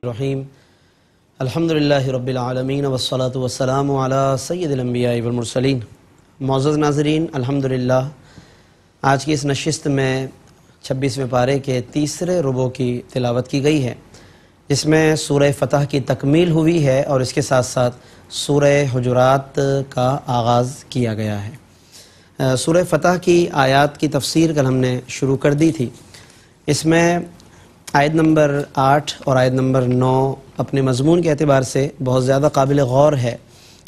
الرحیم الحمدللہ رب العالمین والصلاة والسلام علی سید الانبیاء والمرسلین۔ معزز ناظرین، الحمدللہ آج کی اس نشست میں 26ویں پارے کے تیسرے ربع کی تلاوت کی گئی ہے، جس میں سورہ فتح کی تکمیل ہوئی ہے اور اس کے ساتھ ساتھ سورہ حجرات کا آغاز کیا گیا ہے۔ سورہ فتح کی آیات کی تفسیر کل ہم نے شروع کر دی تھی۔ اس میں آیت نمبر 8 اور آیت نمبر 9 اپنے مضمون کے اعتبار سے بہت زیادہ قابل غور ہے۔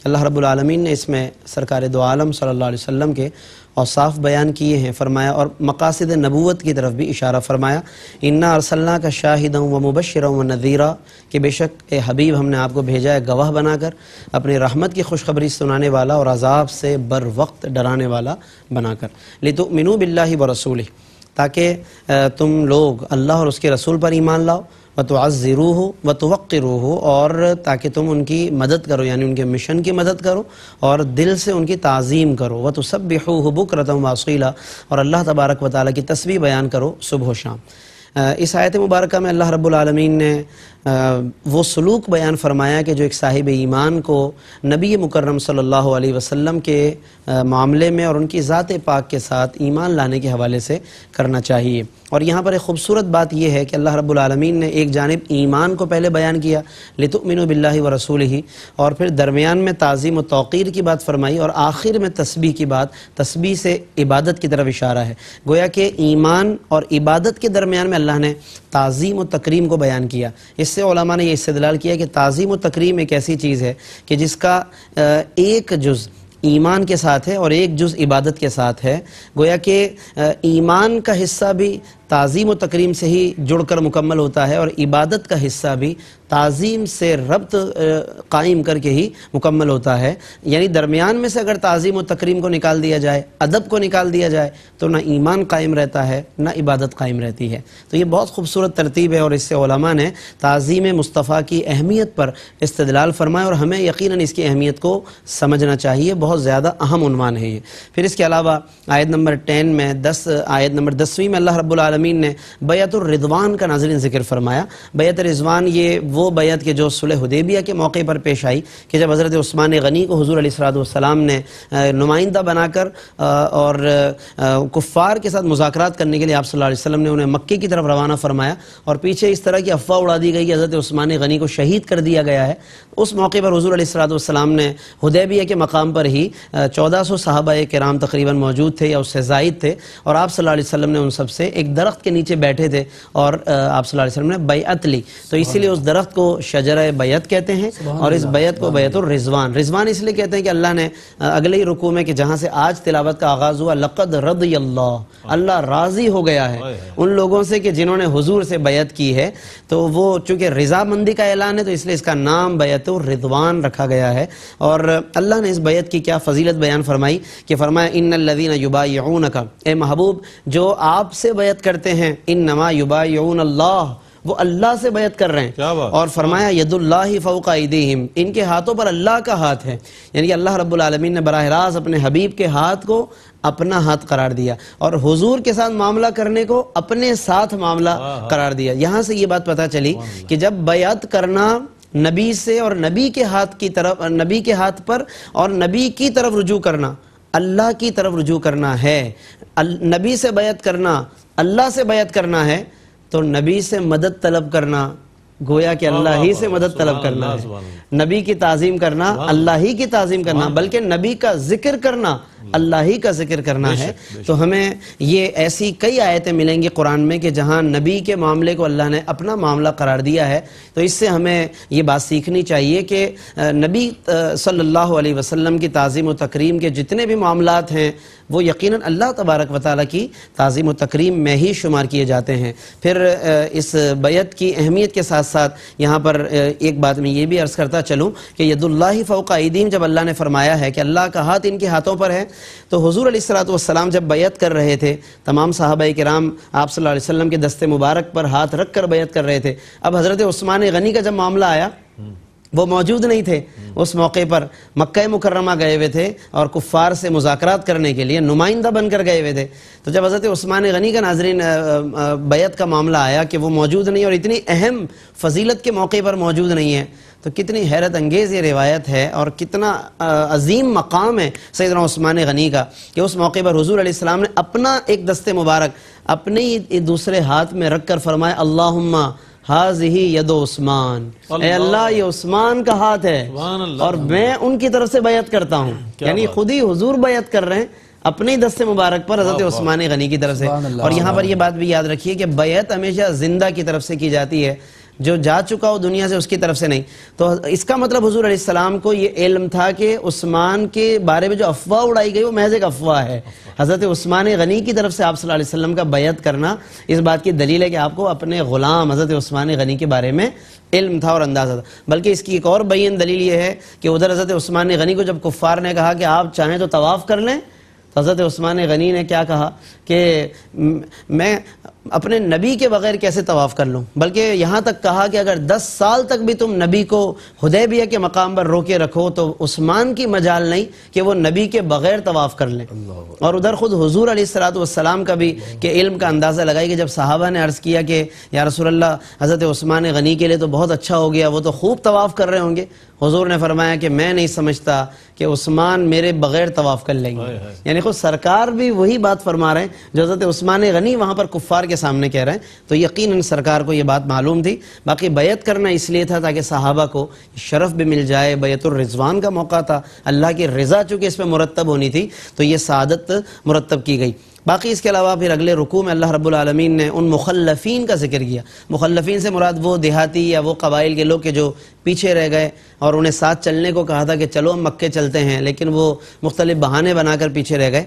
اللہ رب العالمین نے اس میں سرکار دو عالم صلی اللہ علیہ وسلم کے اوصاف بیان کیے ہیں، فرمایا، اور مقاصد نبوت کی طرف بھی اشارہ فرمایا، اِنَّا أَرْسَلْنَاكَ شَاهِدًا وَمُبَشِّرًا وَنَذِيرًا، کہ بے شک اے حبیب ہم نے آپ کو بھیجا ہے گواہ بنا کر، اپنی رحمت کی خوشخبری سنانے والا اور عذاب سے بر وقت ڈرانے والا بنا کر، لِتُؤْمِنُوا بِاللَّهِ وَرَسُولِهِ، تاکہ تم لوگ اللہ اور اس کے رسول پر ایمان لاؤ، وَتُعَزِّرُوهُ وَتُوَقِّرُوهُ، اور تاکہ تم ان کی مدد کرو، یعنی ان کے مشن کی مدد کرو اور دل سے ان کی تعظیم کرو، وَتُسَبِّحُوهُ بُكْرَةً وَأَصِيلًا، اور اللہ تبارک و تعالیٰ کی تسبیح بیان کرو صبح و شام۔ اس آیت مبارکہ میں اللہ رب العالمین نے وہ سلوک بیان فرمایا کہ جو ایک صاحب ایمان کو نبی مکرم صلی اللہ علیہ وسلم کے معاملے میں اور ان کی ذات پاک کے ساتھ ایمان لانے کے حوالے سے کرنا چاہیے۔ اور یہاں پر ایک خوبصورت بات یہ ہے کہ اللہ رب العالمین نے ایک جانب ایمان کو پہلے بیان کیا، لِتُؤْمِنُوا بِاللَّهِ وَرَسُولِهِ، اور پھر درمیان میں تعظیم و توقیر کی بات فرمائی، اور آخر میں تسبیح کی بات، تسبیح سے عبادت کی طرف اشارہ ہے۔ گویا کہ ایمان اور عبادت کے درمیان میں اللہ نے تعظیم و تکریم کو بیان کیا۔ اس سے علماء نے یہ استدلال کیا کہ تعظیم و تکریم ایک ایسی چیز ہے کہ جس کا ایک جز ایمان کے ساتھ ہے اور ایک جز عبادت کے ساتھ ہے۔ گویا کہ ایمان کا حصہ بھی تعظیم و تکریم سے ہی جڑ کر مکمل ہوتا ہے، اور عبادت کا حصہ بھی تعظیم سے ربط قائم کر کے ہی مکمل ہوتا ہے۔ یعنی درمیان میں سے اگر تعظیم و تکریم کو نکال دیا جائے، ادب کو نکال دیا جائے، تو نہ ایمان قائم رہتا ہے نہ عبادت قائم رہتی ہے۔ تو یہ بہت خوبصورت ترتیب ہے، اور اس سے علماء نے تعظیم مصطفیٰ کی اہمیت پر استدلال فرمایا، اور ہمیں یقیناً اس کی اہمیت کو سمجھنا چاہیے۔ بہت زیادہ اہم عنوان ہے یہ۔ پھر اس کے علاوہ آیت نمبر 10 میں آیت نمبر 10ویں میں اللہ رب العالمین نے بیعت الرضوان کا ناظرین ذکر فرمایا۔ بیعت رضوان یہ وہ بیعت کہ جو صلح حدیبیہ کے موقع پر پیش آئی، کہ جب حضرت عثمان غنی کو حضور علیہ السلام نے نمائندہ بنا کر اور کفار کے ساتھ مذاکرات کرنے کے لیے آپ صلی اللہ علیہ وسلم نے انہیں مکے کی طرف روانہ فرمایا، اور پیچھے اس طرح کی افواہ اڑا دی گئی کہ حضرت عثمان غنی کو شہید کر دیا گیا ہے۔ اس موقع پر حضور علیہ السلام نے حدیبیہ کے مقام پر ہی 1400 صحابہ کرام تقریباً موجود تھے یا اس سے زائد تھے، اور آپ صلی اللہ علیہ وسلم نے ان سب سے ایک درخت کے نیچے بیٹھے تھے، اور آپ صلی اللہ علیہ وسلم نے بیعت لی۔ تو اسی لیے اس درخت کو شجرہ بیعت کہتے ہیں، اور اس بیعت کو بیعت الرضوان اس لیے کہتے ہیں کہ اللہ نے اگلے ہی رکوع میں کہ جہاں سے آج تلاوت کا آغاز ہوا، لقد رضی اللہ راضی ہو گیا ہے ان لوگوں سے کہ جنہوں نے حضور سے بیعت کی ہے۔ تو وہ چونکہ رضا مندی کا اعلان ہے، تو اس لیے اس کا نام بیعت الرضوان رکھا گیا ہے۔ اور اللہ نے اس بیعت کی کیا فضیلت بیان فرمائی کہ فرمایا، ان الذین یبایعونک، اے محبوب جو آپ سے بیعت کرتے ہیں، انما یبایعون اللہ، وہ اللہ سے بیعت کر رہے ہیں، اور فرمایا ید اللہ فوق ایدیہم، ان کے ہاتھوں پر اللہ کا ہاتھ ہے۔ یعنی کہ اللہ رب العالمین نے براہ راست اپنے حبیب کے ہاتھ کو اپنا ہاتھ قرار دیا، اور حضور کے ساتھ معاملہ کرنے کو اپنے ساتھ معاملہ قرار دیا۔ یہاں سے یہ بات پتہ چلی کہ جب بیعت کرنا نبی سے اور نبی کے ہاتھ کی طرف، نبی کے ہاتھ پر اور نبی کی طرف رجوع کرنا، اللہ کی طرف رجوع کرنا ہے، نبی سے بیعت کرنا، اللہ سے بیعت کرنا ہے، تو نبی سے مدد طلب کرنا گویا کہ اللہ ہی سے مدد طلب کرنا ہے۔ نبی کی تعظیم کرنا اللہ ہی کی تعظیم کرنا، بلکہ نبی کا ذکر کرنا اللہ ہی کا ذکر کرنا ہے۔ تو ہمیں یہ ایسی کئی آیتیں ملیں گی قرآن میں کہ جہاں نبی کے معاملے کو اللہ نے اپنا معاملہ قرار دیا ہے۔ تو اس سے ہمیں یہ بات سیکھنی چاہیے کہ نبی صلی اللہ علیہ وسلم کی تعظیم و تکریم کے جتنے بھی معاملات ہیں وہ یقیناً اللہ تبارک و تعالیٰ کی تعظیم و تکریم میں ہی شمار کیے جاتے ہیں۔ پھر اس بیعت کی اہمیت کے ساتھ ساتھ یہاں پر ایک بات میں یہ بھی عرض کرتا چلوں کہ ید اللہ فوق ایدیہم، جب اللہ نے فرمایا ہے کہ اللہ کا ہاتھ ان کے ہاتھوں پر ہے، تو حضور علیہ السلام جب بیعت کر رہے تھے، تمام صحابہ کرام آپ صلی اللہ علیہ وسلم کے دست مبارک پر ہاتھ رکھ کر بیعت کر رہے تھے۔ اب حضرت عثمان غنی کا جب معاملہ آیا وہ موجود نہیں تھے اس موقع پر، مکہ مکرمہ گئے ہوئے تھے اور کفار سے مذاکرات کرنے کے لیے نمائندہ بن کر گئے ہوئے تھے۔ تو جب حضرت عثمان غنی کا ناظرین بیعت کا معاملہ آیا کہ وہ موجود نہیں اور اتنی اہم فضیلت کے موقع پر موجود نہیں ہے، تو کتنی حیرت انگیز یہ روایت ہے اور کتنا عظیم مقام ہے سیدنا عثمان غنی کا کہ اس موقع پر حضور علیہ السلام نے اپنا ایک دست مبارک اپنے ہی دوسرے ہاتھ میں رکھ کر فرمایا اللہم ہاذہ ید عثمان، اے اللہ یہ عثمان کا ہاتھ ہے اور میں ان کی طرف سے بیعت کرتا ہوں۔ یعنی خود ہی حضور بیعت کر رہے ہیں اپنے دست مبارک پر حضرت عثمان غنی کی طرف سے۔ اور یہاں پر یہ بات بھی یاد رکھیے کہ بیعت ہمیشہ زندہ کی طرف سے کی جاتی ہے، جو جا چکا ہو دنیا سے اس کی طرف سے نہیں۔ تو اس کا مطلب حضور علیہ السلام کو یہ علم تھا کہ عثمان کے بارے میں جو افواہ اڑائی گئی وہ محض ایک افواہ ہے۔ حضرت عثمان غنی کی طرف سے آپ صلی اللہ علیہ وسلم کا بیعت کرنا اس بات کی دلیل ہے کہ آپ کو اپنے غلام حضرت عثمان غنی کے بارے میں علم تھا اور اندازہ تھا۔ بلکہ اس کی ایک اور بین دلیل یہ ہے کہ ادھر حضرت عثمان غنی کو جب کفار نے کہا کہ آپ چاہیں تو طواف کر لیں، تو حضرت عثمان غنی نے کیا کہا کہ میں اپنے نبی کے بغیر کیسے طواف کر لوں، بلکہ یہاں تک کہا کہ اگر 10 سال تک بھی تم نبی کو حدیبیہ کے مقام پر روکے رکھو تو عثمان کی مجال نہیں کہ وہ نبی کے بغیر طواف کر لیں۔ اور ادھر خود حضور علیہ السلام کا بھی کہ علم کا اندازہ لگائی کہ جب صحابہ نے عرض کیا کہ یا رسول اللہ حضرت عثمان غنی کے لیے تو بہت اچھا ہو گیا، وہ تو خوب طواف کر رہے ہوں گے، حضور نے فرمایا کہ میں نہیں سمجھتا کہ عثمان میرے بغیر طواف کر لیں گے۔ یعنی خود سرکار بھی وہی بات فرما رہے ہیں جو حضرت عثمان غنی وہاں پر کفار کے سامنے کہہ رہے ہیں، تو یقیناً سرکار کو یہ بات معلوم تھی۔ باقی بیعت کرنا اس لیے تھا تاکہ صحابہ کو شرف بھی مل جائے، بیعت الرضوان کا موقع تھا، اللہ کی رضا چونکہ اس پہ مرتب ہونی تھی تو یہ سعادت مرتب کی گئی۔ باقی اس کے علاوہ پھر اگلے رکوع میں اللہ رب العالمین نے ان مخلفین کا ذکر کیا۔ مخلفین سے مراد وہ دیہاتی یا وہ قبائل کے لوگ کہ جو پیچھے رہ گئے اور انہیں ساتھ چلنے کو کہا تھا کہ چلو ہم مکے چلتے ہیں، لیکن وہ مختلف بہانے بنا کر پیچھے رہ گئے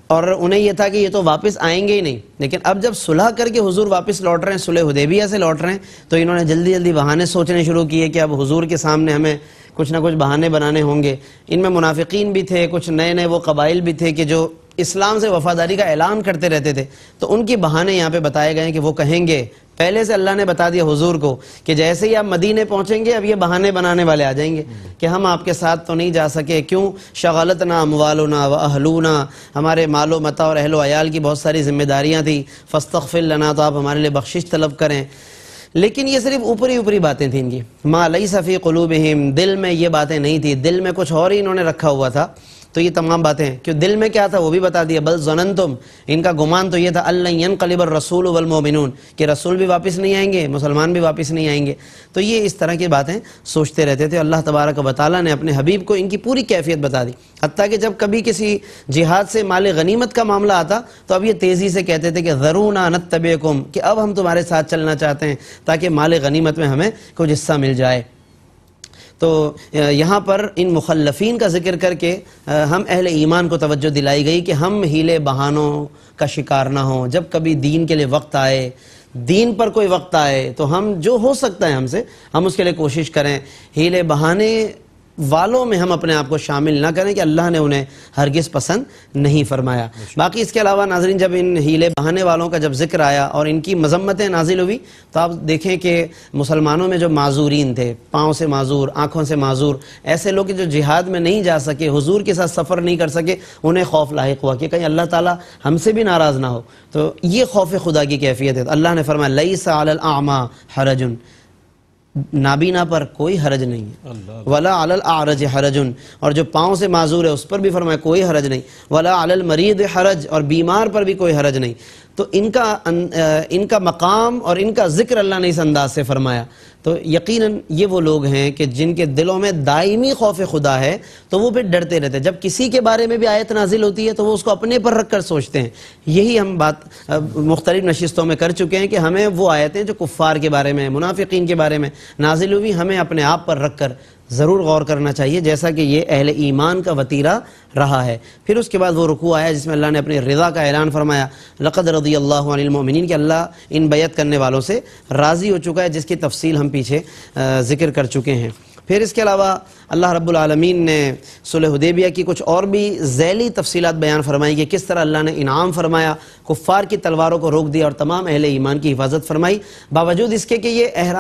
اور انہیں یہ تھا کہ یہ تو واپس آئیں گے ہی نہیں۔ لیکن اب جب صلح کر کے حضور واپس لوٹ رہے ہیں، صلح حدیبیہ سے لوٹ رہے ہیں، تو انہوں نے جلدی جلدی بہانے سوچنے شروع کیے کہ اب حضور کے سامنے ہمیں کچھ نہ کچھ بہانے بنانے ہوں گے۔ ان میں منافقین بھی تھے، کچھ نئے نئے وہ قبائل بھی تھے کہ جو اسلام سے وفاداری کا اعلان کرتے رہتے تھے، تو ان کی بہانے یہاں پہ بتائے گئے ہیں کہ وہ کہیں گے، پہلے سے اللہ نے بتا دیا حضور کو کہ جیسے ہی آپ مدینے پہنچیں گے اب یہ بہانے بنانے والے آ جائیں گے کہ ہم آپ کے ساتھ تو نہیں جا سکے، کیوں شغلتنا اموالنا و اہلونا، ہمارے مال و متاع اور اہل و عیال کی بہت ساری ذمہ داریاں تھیں، فاستغفر لنا، تو آپ ہمارے لیے بخشش طلب کریں۔ لیکن یہ صرف اوپری باتیں تھیں ان کی، ما لیس فی قلوبہم، دل میں یہ باتیں نہیں تھی، دل میں کچھ اور ہی انہوں نے رکھا ہوا تھا۔ تو یہ تمام باتیں ہیں کہ دل میں کیا تھا وہ بھی بتا دیا، بل ظننتم، ان کا گمان تو یہ تھا اللہ ینقلب الرسول والمؤمنون، کہ رسول بھی واپس نہیں آئیں گے، مسلمان بھی واپس نہیں آئیں گے۔ تو یہ اس طرح کی باتیں سوچتے رہتے تھے۔ اللہ تبارک و تعالیٰ نے اپنے حبیب کو ان کی پوری کیفیت بتا دی، حتیٰ کہ جب کبھی کسی جہاد سے مال غنیمت کا معاملہ آتا تو اب یہ تیزی سے کہتے تھے کہ ذرونا نتبعکم، کہ اب ہم تمہارے ساتھ چلنا چاہتے ہیں تاکہ مال غنیمت میں ہمیں کچھ حصہ مل جائے۔ تو یہاں پر ان مخلفین کا ذکر کر کے ہم اہل ایمان کو توجہ دلائی گئی کہ ہم ہیلے بہانوں کا شکار نہ ہوں۔ جب کبھی دین کے لیے وقت آئے، دین پر کوئی وقت آئے، تو ہم جو ہو سکتا ہے ہم سے، ہم اس کے لیے کوشش کریں۔ ہیلے بہانے والوں میں ہم اپنے آپ کو شامل نہ کریں کہ اللہ نے انہیں ہرگز پسند نہیں فرمایا۔ باقی اس کے علاوہ ناظرین جب ان ہیلے بہانے والوں کا جب ذکر آیا اور ان کی مذمتیں نازل ہوئی تو آپ دیکھیں کہ مسلمانوں میں جو معذورین تھے، پاؤں سے معذور، آنکھوں سے معذور، ایسے لوگ جو جہاد میں نہیں جا سکے، حضور کے ساتھ سفر نہیں کر سکے، انہیں خوف لاحق ہوا کہ کہیں اللہ تعالیٰ ہم سے بھی ناراض نہ ہو۔ تو یہ خوف خدا کی کیفیت ہے۔ اللہ نے فرمایا لیس علی الاعمی حرج، نابینا پر کوئی حرج نہیں ہے، ولا علی الاعرج حرج، اور جو پاؤں سے معذور ہے اس پر بھی فرمایا کوئی حرج نہیں، ولا علی المریض حرج، اور بیمار پر بھی کوئی حرج نہیں۔ تو ان کا مقام اور ان کا ذکر اللہ نے اس انداز سے فرمایا۔ تو یقیناً یہ وہ لوگ ہیں کہ جن کے دلوں میں دائمی خوف خدا ہے تو وہ پھر ڈرتے رہتے ہیں۔ جب کسی کے بارے میں بھی آیت نازل ہوتی ہے تو وہ اس کو اپنے پر رکھ کر سوچتے ہیں۔ یہی ہم بات مختلف نشستوں میں کر چکے ہیں کہ ہمیں وہ آیتیں جو کفار کے بارے میں، منافقین کے بارے میں نازل ہوئی، ہمیں اپنے آپ پر رکھ کر ضرور غور کرنا چاہیے، جیسا کہ یہ اہل ایمان کا وتیرہ رہا ہے۔ پھر اس کے بعد وہ رکوع آیا جس میں اللہ نے اپنی رضا کا اعلان فرمایا، لقد رضی اللہ عن المؤمنین، کہ اللہ ان بیعت کرنے والوں سے راضی ہو چکا ہے، جس کی تفصیل ہم پیچھے ذکر کر چکے ہیں۔ پھر اس کے علاوہ اللہ رب العالمین نے صلح حدیبیہ کی کچھ اور بھی ذیلی تفصیلات بیان فرمائی کہ کس طرح اللہ نے انعام فرمایا، کفار کی تلواروں کو روک دیا اور تمام اہل ایمان کی حفاظت فرمائی، باوجود اس کے کہ یہ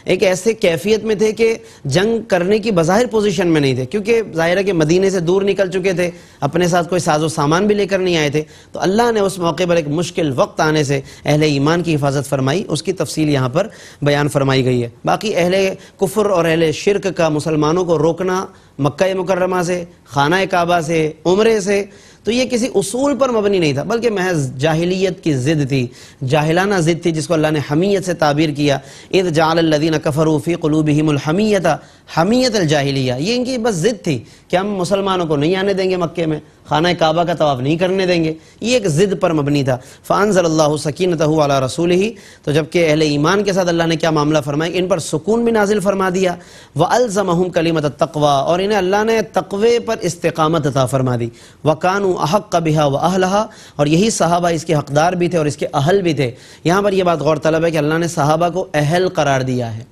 ایک ایسے کیفیت میں تھے کہ جنگ کرنے کی بظاہر پوزیشن میں نہیں تھے، کیونکہ ظاہر ہے کہ مدینے سے دور نکل چکے تھے، اپنے ساتھ کوئی ساز و سامان بھی لے کر نہیں آئے تھے، تو اللہ نے اس موقع پر ایک مشکل وقت آنے سے اہل ایمان کی حفاظت فرمائی، اس کی تفصیل یہاں پر بیان فرمائی گئی ہے۔ باقی اہل کفر اور اہل شرک کا مسلمانوں کو روکنا مکہ مکرمہ سے، خانہ کعبہ سے، عمرے سے، تو یہ کسی اصول پر مبنی نہیں تھا، بلکہ محض جاہلیت کی ضد تھی، جاہلانہ ضد تھی، جس کو اللہ نے حمیت سے تعبیر کیا، اذ جعل الذین کفروا فی قلوبہم الحمیۃ، حمیت الجاہلیہ، یہ ان کی بس ضد تھی کہ ہم مسلمانوں کو نہیں آنے دیں گے مکے میں، خانہ کعبہ کا طواف نہیں کرنے دیں گے، یہ ایک ضد پر مبنی تھا۔ فانزل اللہ سکینتہ علی رسولہ، تو جبکہ اہل ایمان کے ساتھ اللہ نے کیا معاملہ فرمایا کہ ان پر سکون بھی نازل فرما دیا، والزمہم کلمۃ التقوی، اور انہیں اللہ نے تقوی پر استقامت عطا فرما دی، وکانوا احق بہا واہلہا، اور یہی صحابہ اس کے حقدار بھی تھے اور اس کے اہل بھی تھے۔ یہاں پر یہ بات غور طلب ہے کہ اللہ نے صحابہ کو اہل قرار دیا ہے،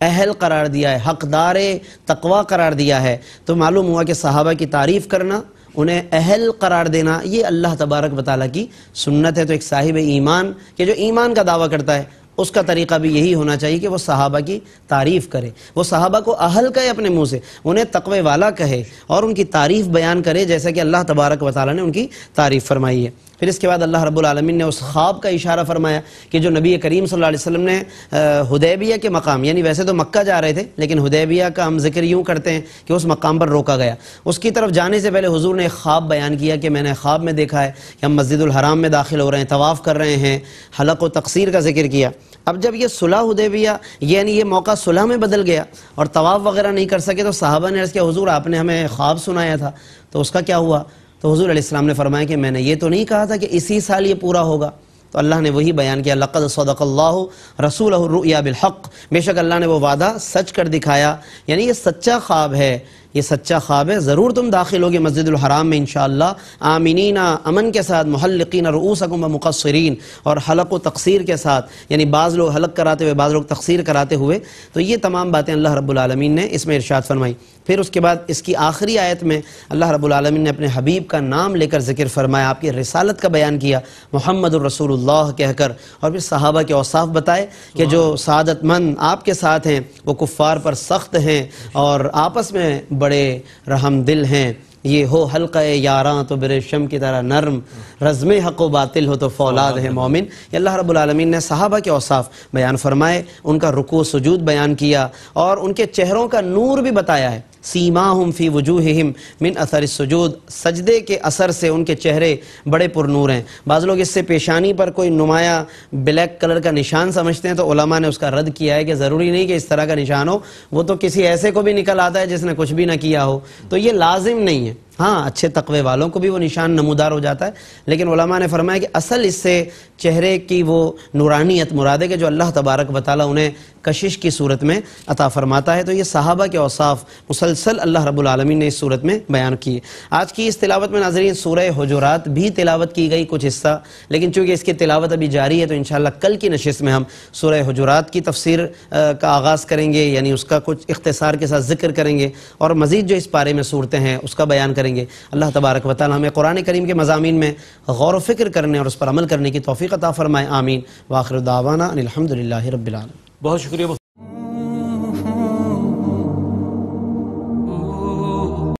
اہل قرار دیا ہے، حقدار تقوی قرار دیا ہے، تو معلوم ہوا کہ صحابہ کی تعریف کرنا، انہیں اہل قرار دینا، یہ اللہ تبارک و تعالیٰ کی سنت ہے۔ تو ایک صاحب ایمان کہ جو ایمان کا دعویٰ کرتا ہے، اس کا طریقہ بھی یہی ہونا چاہیے کہ وہ صحابہ کی تعریف کرے، وہ صحابہ کو اہل کہے اپنے منہ سے، انہیں تقوی والا کہے اور ان کی تعریف بیان کرے جیسا کہ اللہ تبارک و تعالیٰ نے ان کی تعریف فرمائی ہے۔ پھر اس کے بعد اللہ رب العالمین نے اس خواب کا اشارہ فرمایا کہ جو نبی کریم صلی اللہ علیہ وسلم نے حدیبیہ کے مقام، یعنی ویسے تو مکہ جا رہے تھے لیکن حدیبیہ کا ہم ذکر یوں کرتے ہیں کہ اس مقام پر روکا گیا، اس کی طرف جانے سے پہلے حضور نے ایک خواب بیان کیا کہ میں نے خواب میں دیکھا ہے کہ ہم مسجد الحرام میں داخل ہو رہے ہیں، طواف کر رہے ہیں، حلق و تقصیر کا ذکر کیا۔ اب جب یہ صلح حدیبیہ یعنی یہ موقع صلح میں بدل گیا اور طواف وغیرہ نہیں کر سکے، تو صحابہ نے عرض کیا حضور آپ نے ہمیں خواب سنایا تھا تو اس کا کیا ہوا؟ تو حضور علیہ السلام نے فرمایا کہ میں نے یہ تو نہیں کہا تھا کہ اسی سال یہ پورا ہوگا، تو اللہ نے وہی بیان کیا، لقد صدق اللہ رسولہ الرؤیا بالحق، بے شک اللہ نے وہ وعدہ سچ کر دکھایا، یعنی یہ سچا خواب ہے، یہ سچا خواب ہے، ضرور تم داخل ہوگے مسجد الحرام میں انشاءاللہ، آمینین، امن کے ساتھ، محلقین رؤوسکم ومقصرین، اور حلق و تقصیر کے ساتھ، یعنی بعض لوگ حلق کراتے ہوئے بعض لوگ تقصیر کراتے ہوئے، تو یہ تمام باتیں اللہ رب العالمین نے اس میں ارشاد فرمائی۔ پھر اس کے بعد اس کی آخری آیت میں اللہ رب العالمین نے اپنے حبیب کا نام لے کر ذکر فرمایا، آپ کی رسالت کا بیان کیا، محمد الرسول اللہ کہہ کر، اور پھر صحابہ کے اوصاف بتائے کہ جو سعادت مند آپ کے ساتھ ہیں وہ کفار پر سخت ہیں اور آپس میں بڑے رحم دل ہیں، یہ ہو حلقہ یاراں تو برشم کی طرح نرم، رزم حق و باطل ہو تو فولاد ہے مومن۔ یہ اللہ رب العالمین نے صحابہ کے اوصاف بیان فرمائے، ان کا رکوع سجود بیان کیا اور ان کے چہروں کا نور بھی بتایا ہے، سیماہم فی وجوہہم من اثر السجود، سجدے کے اثر سے ان کے چہرے بڑے پر نور ہیں۔ بعض لوگ اس سے پیشانی پر کوئی نمایاں بلیک کلر کا نشان سمجھتے ہیں، تو علماء نے اس کا رد کیا ہے کہ ضروری نہیں کہ اس طرح کا نشان ہو، وہ تو کسی ایسے کو بھی نکل آتا ہے جس نے کچھ بھی نہ کیا ہو، تو یہ لازم نہیں ہے، ہاں اچھے تقوی والوں کو بھی وہ نشان نمودار ہو جاتا ہے، لیکن علماء نے فرمایا کہ اصل اس سے چہرے کی وہ نورانیت مراد ہے کہ جو اللہ تبارک و تعالیٰ انہیں کشش کی صورت میں عطا فرماتا ہے۔ تو یہ صحابہ کے اوصاف مسلسل اللہ رب العالمین نے اس صورت میں بیان کیے۔ آج کی اس تلاوت میں ناظرین سورہ حجرات بھی تلاوت کی گئی کچھ حصہ، لیکن چونکہ اس کی تلاوت ابھی جاری ہے تو انشاءاللہ کل کی نشست میں ہم سورہ حجرات کی تفسیر کا آغاز کریں گے، یعنی اس کا کچھ اختصار کے ساتھ ذکر کریں گے اور مزید جو اس پارے میں صورتیں ہیں اس کا بیان کریں گے۔ اللہ تبارک و تعالی ہمیں قرآن کریم کے مضامین میں غور و فکر کرنے اور اس پر عمل کرنے کی توفیق عطا فرمائے، آمین۔ وآخر دعوانا ان الحمدللہ رب العالمین۔ بہت شکریہ۔